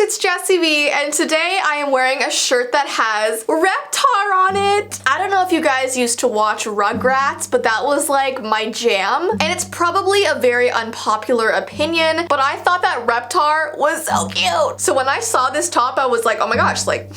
it's Jessii Vee, and today I am wearing a shirt that has Reptar on it. I don't know if you guys used to watch Rugrats, but that was like my jam. And it's probably a very unpopular opinion, but I thought that Reptar was so cute. So when I saw this top, I was like, oh my gosh, like,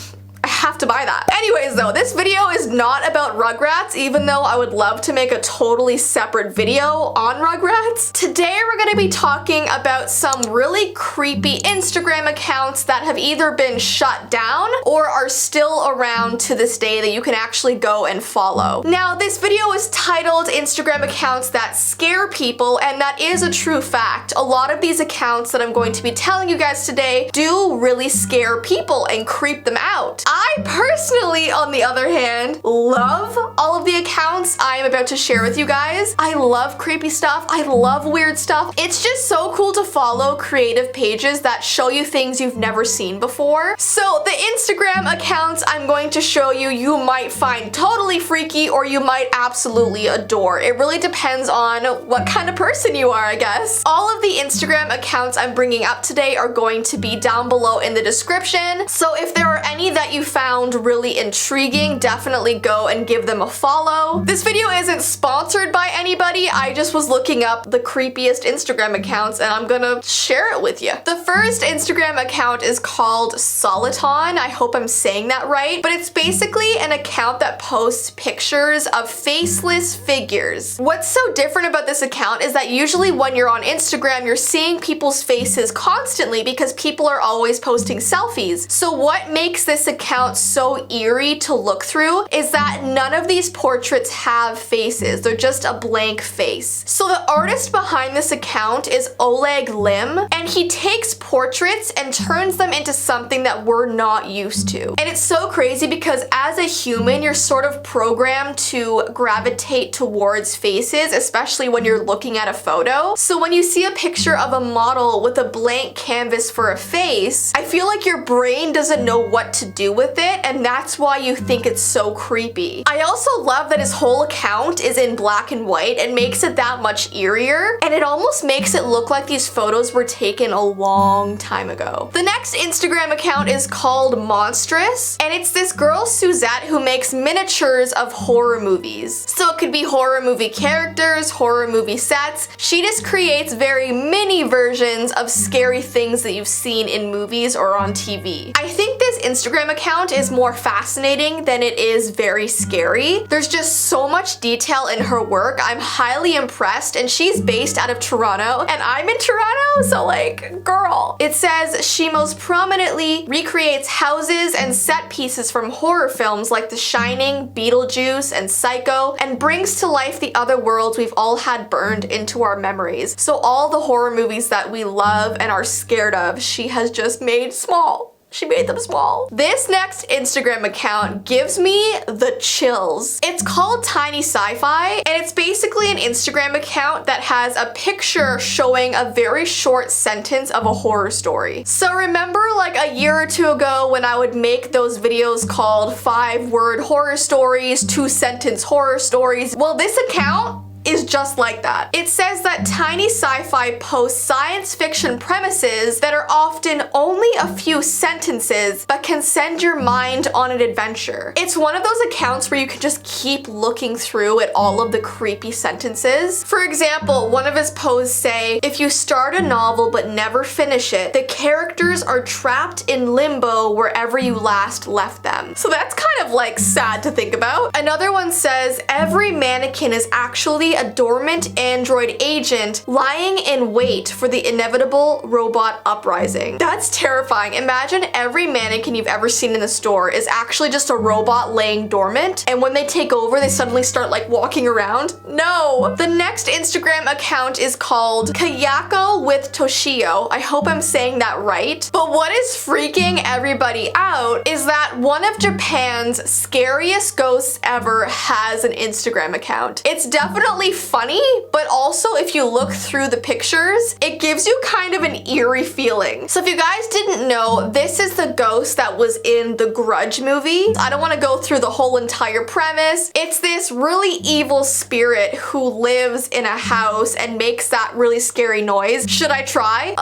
I have to buy that. Anyways though, this video is not about Rugrats, even though I would love to make a totally separate video on Rugrats. Today we're gonna be talking about some really creepy Instagram accounts that have either been shut down or are still around to this day that you can actually go and follow. Now, this video is titled Instagram accounts that scare people, and that is a true fact. A lot of these accounts that I'm going to be telling you guys today do really scare people and creep them out. I personally, on the other hand, love all of the accounts I am about to share with you guys. I love creepy stuff. I love weird stuff. It's just so cool to follow creative pages that show you things you've never seen before. So the Instagram accounts I'm going to show you, you might find totally freaky or you might absolutely adore. It really depends on what kind of person you are, I guess. All of the Instagram accounts I'm bringing up today are going to be down below in the description. So if there are any that you found really intriguing, definitely go and give them a follow. This video isn't sponsored by anybody. I just was looking up the creepiest Instagram accounts and I'm gonna share it with you. The first Instagram account is called Soliton. I hope I'm saying that right, but it's basically an account that posts pictures of faceless figures. What's so different about this account is that usually when you're on Instagram, you're seeing people's faces constantly because people are always posting selfies. So what makes this account so eerie to look through is that none of these portraits have faces. They're just a blank face. So the artist behind this account is Oleg Lim, and he takes portraits and turns them into something that we're not used to. And it's so crazy because as a human, you're sort of programmed to gravitate towards faces, especially when you're looking at a photo. So when you see a picture of a model with a blank canvas for a face, I feel like your brain doesn't know what to do with it, and that's why you think it's so creepy. I also love that his whole account is in black and white and makes it that much eerier, and it almost makes it look like these photos were taken a long time ago. The next Instagram account is called Monstrous, and it's this girl Suzette who makes miniatures of horror movies. So it could be horror movie characters, horror movie sets. She just creates very mini versions of scary things that you've seen in movies or on TV. I think this Instagram account is more fascinating than it is very scary. There's just so much detail in her work. I'm highly impressed, and she's based out of Toronto and I'm in Toronto, so like, girl. It says she most prominently recreates houses and set pieces from horror films like The Shining, Beetlejuice, and Psycho, and brings to life the other worlds we've all had burned into our memories. So all the horror movies that we love and are scared of, she has just made small. She made them small. This next Instagram account gives me the chills. It's called Tiny SciFi, and it's basically an Instagram account that has a picture showing a very short sentence of a horror story. So remember like a year or two ago when I would make those videos called 5-word horror stories, 2-sentence horror stories? Well, this account is just like that. It says that Tiny SciFi posts science fiction premises that are often only a few sentences but can send your mind on an adventure. It's one of those accounts where you can just keep looking through at all of the creepy sentences. For example, one of his posts say, if you start a novel but never finish it, the characters are trapped in limbo wherever you last left them. So that's kind of like sad to think about. Another one says, every mannequin is actually a dormant android agent lying in wait for the inevitable robot uprising. That's terrifying. Imagine every mannequin you've ever seen in the store is actually just a robot laying dormant, and when they take over, they suddenly start like walking around. No! The next Instagram account is called Kayako with Toshio. I hope I'm saying that right. But what is freaking everybody out is that one of Japan's scariest ghosts ever has an Instagram account. It's definitely funny, but also if you look through the pictures, it gives you kind of an eerie feeling. So if you guys didn't know, this is the ghost that was in the Grudge movie. I don't want to go through the whole entire premise. It's this really evil spirit who lives in a house and makes that really scary noise. Should I try?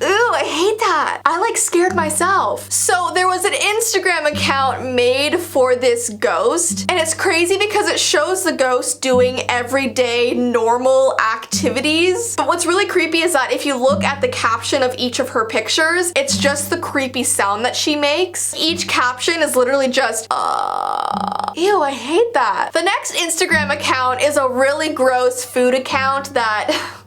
Ooh, I hate that. I like scared myself. So there was an Instagram account made for this ghost, and it's crazy because it shows the ghost doing everyday normal activities. But what's really creepy is that if you look at the caption of each of her pictures, it's just the creepy sound that she makes. Each caption is literally just, ew, I hate that. The next Instagram account is a really gross food account that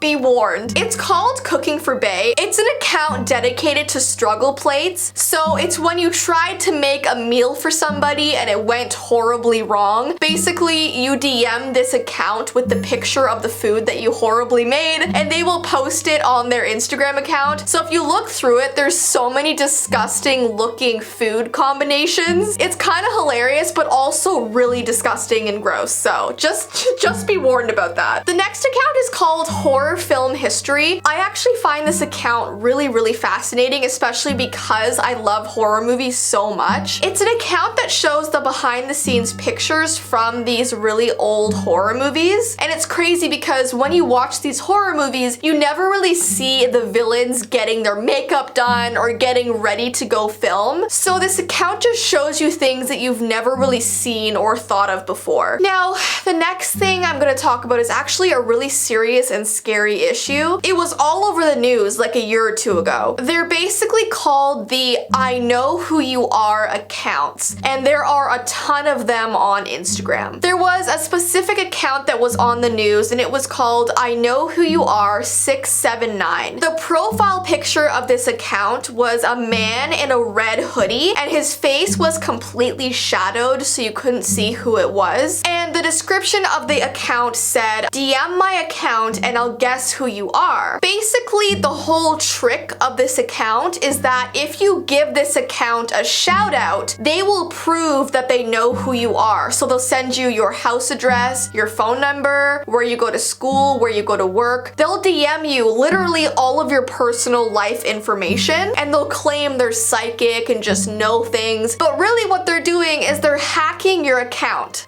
be warned. It's called Cooking for Bae. It's an account dedicated to struggle plates. So it's when you tried to make a meal for somebody and it went horribly wrong. Basically, you DM this account with the picture of the food that you horribly made, and they will post it on their Instagram account. So if you look through it, there's so many disgusting looking food combinations. It's kind of hilarious, but also really disgusting and gross. So just be warned about that. The next account is called Horror Film History. I actually find this account really fascinating, especially because I love horror movies so much. It's an account that shows the behind the scenes pictures from these really old horror movies, and it's crazy because when you watch these horror movies, you never really see the villains getting their makeup done or getting ready to go film. So this account just shows you things that you've never really seen or thought of before. Now, the next thing I'm going to talk about is actually a really serious and scary issue. It was all over the news like a year or two ago. They're basically called the I Know Who You Are accounts, and there are a ton of them on Instagram. There was a specific account that was on the news, and it was called I Know Who You Are 679. The profile picture of this account was a man in a red hoodie, and his face was completely shadowed so you couldn't see who it was. And the description of the account said, DM my account and I'll guess who you are. Basically, the whole trick of this account is that if you give this account a shout out, they will prove that they know who you are. So they'll send you your house address, your phone number, where you go to school, where you go to work. They'll DM you literally all of your personal life information, and they'll claim they're psychic and just know things. But really what they're doing is they're hacking your account.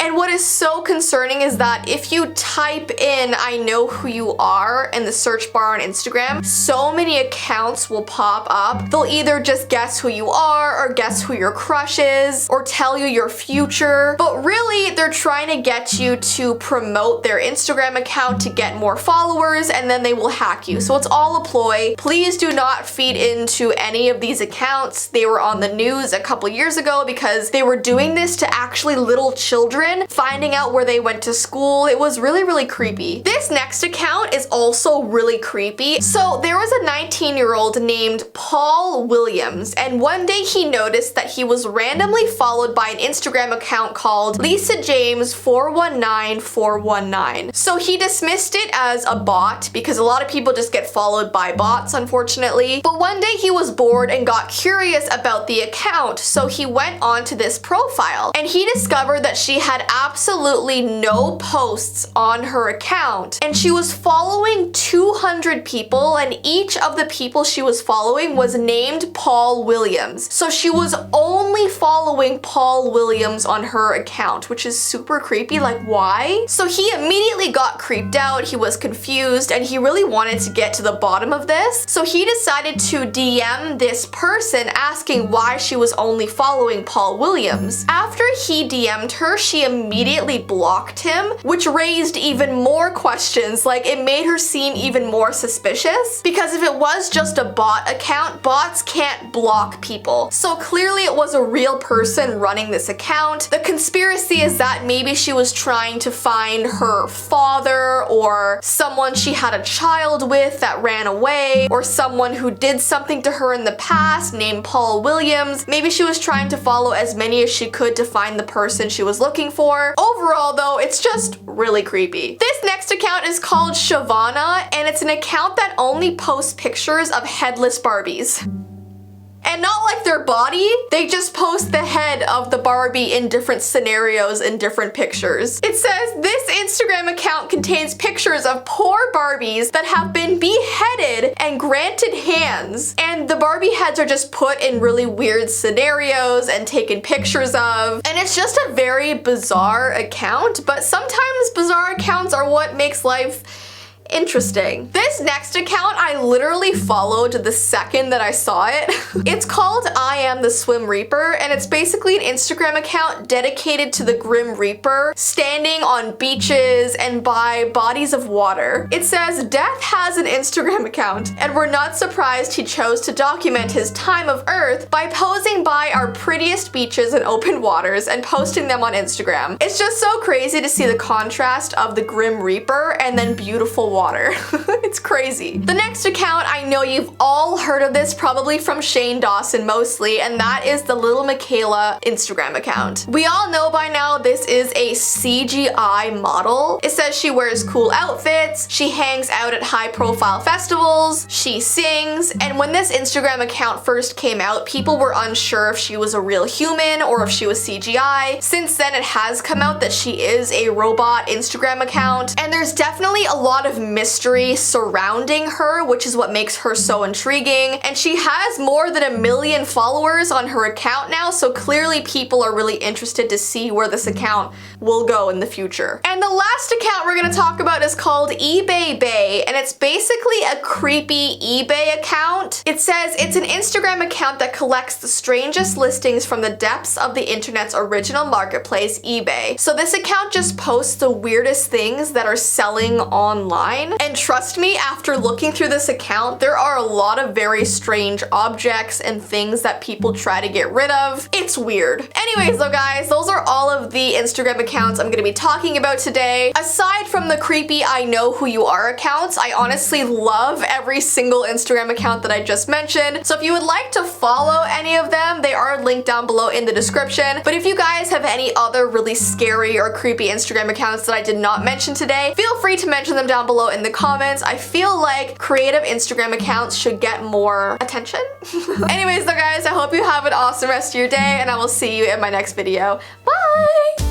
And what is so concerning is that if you type in I know who you are in the search bar on Instagram, so many accounts will pop up. They'll either just guess who you are or guess who your crush is or tell you your future. But really, they're trying to get you to promote their Instagram account to get more followers, and then they will hack you. So it's all a ploy. Please do not feed into any of these accounts. They were on the news a couple years ago because they were doing this to actually little children, finding out where they went to school. It was really creepy. This next account is also really creepy. So there was a 19-year-old named Paul Williams, and one day he noticed that he was randomly followed by an Instagram account called Lisa James 419419. So he dismissed it as a bot because a lot of people just get followed by bots, unfortunately. But one day he was bored and got curious about the account, so he went onto this profile and he discovered that she had absolutely no posts on her account, and she was following 200 people, and each of the people she was following was named Paul Williams. So she was only following Paul Williams on her account, which is super creepy. Like, why? So he immediately got creeped out, he was confused, and he really wanted to get to the bottom of this. So he decided to DM this person asking why she was only following Paul Williams. After he DM'd her, she immediately blocked him, which raised even more questions. Like, it made her seem even more suspicious, because if it was just a bot account, bots can't block people. So clearly it was a real person running this account. The conspiracy is that maybe she was trying to find her father or someone she had a child with that ran away, or someone who did something to her in the past named Paul Williams. Maybe she was trying to follow as many as she could to find the person she was looking for. Overall though, it's just really creepy. This next account is called Shyvana, and it's an account that only posts pictures of headless Barbies. And not like their body, they just post the head of the Barbie in different scenarios in different pictures. It says, this Instagram account contains pictures of poor Barbies that have been beheaded and granted hands. And the Barbie heads are just put in really weird scenarios and taken pictures of. And it's just a very bizarre account, but sometimes bizarre accounts are what makes life Interesting. This next account I literally followed the second that I saw it. It's called I Am the Swim Reaper, and it's basically an Instagram account dedicated to the Grim Reaper standing on beaches and by bodies of water. It says, Death has an Instagram account, and we're not surprised he chose to document his time of Earth by posing by our prettiest beaches and open waters and posting them on Instagram. It's just so crazy to see the contrast of the Grim Reaper and then beautiful water. It's crazy. The next account, I know you've all heard of this, probably from Shane Dawson mostly, and that is the Little Michaela Instagram account. We all know by now this is a CGI model. It says she wears cool outfits, she hangs out at high-profile festivals, she sings, and when this Instagram account first came out, people were unsure if she was a real human or if she was CGI. Since then, it has come out that she is a robot Instagram account, and there's definitely a lot of mystery surrounding her, which is what makes her so intriguing. And she has more than 1 million followers on her account now, so clearly people are really interested to see where this account will go in the future. And the last account we're gonna talk about is called eBay Bay, and it's basically a creepy eBay account. It says it's an Instagram account that collects the strangest listings from the depths of the internet's original marketplace, eBay. So this account just posts the weirdest things that are selling online. And trust me, after looking through this account, there are a lot of very strange objects and things that people try to get rid of. It's weird. Anyways though guys, those are all of the Instagram accounts I'm gonna be talking about today. Aside from the creepy I know who you are accounts, I honestly love every single Instagram account that I just mentioned. So if you would like to follow any of them, they are linked down below in the description. But if you guys have any other really scary or creepy Instagram accounts that I did not mention today, feel free to mention them down below in the comments. I feel like creative Instagram accounts should get more attention. Anyways though guys, I hope you have an awesome rest of your day, and I will see you in my next video. Bye!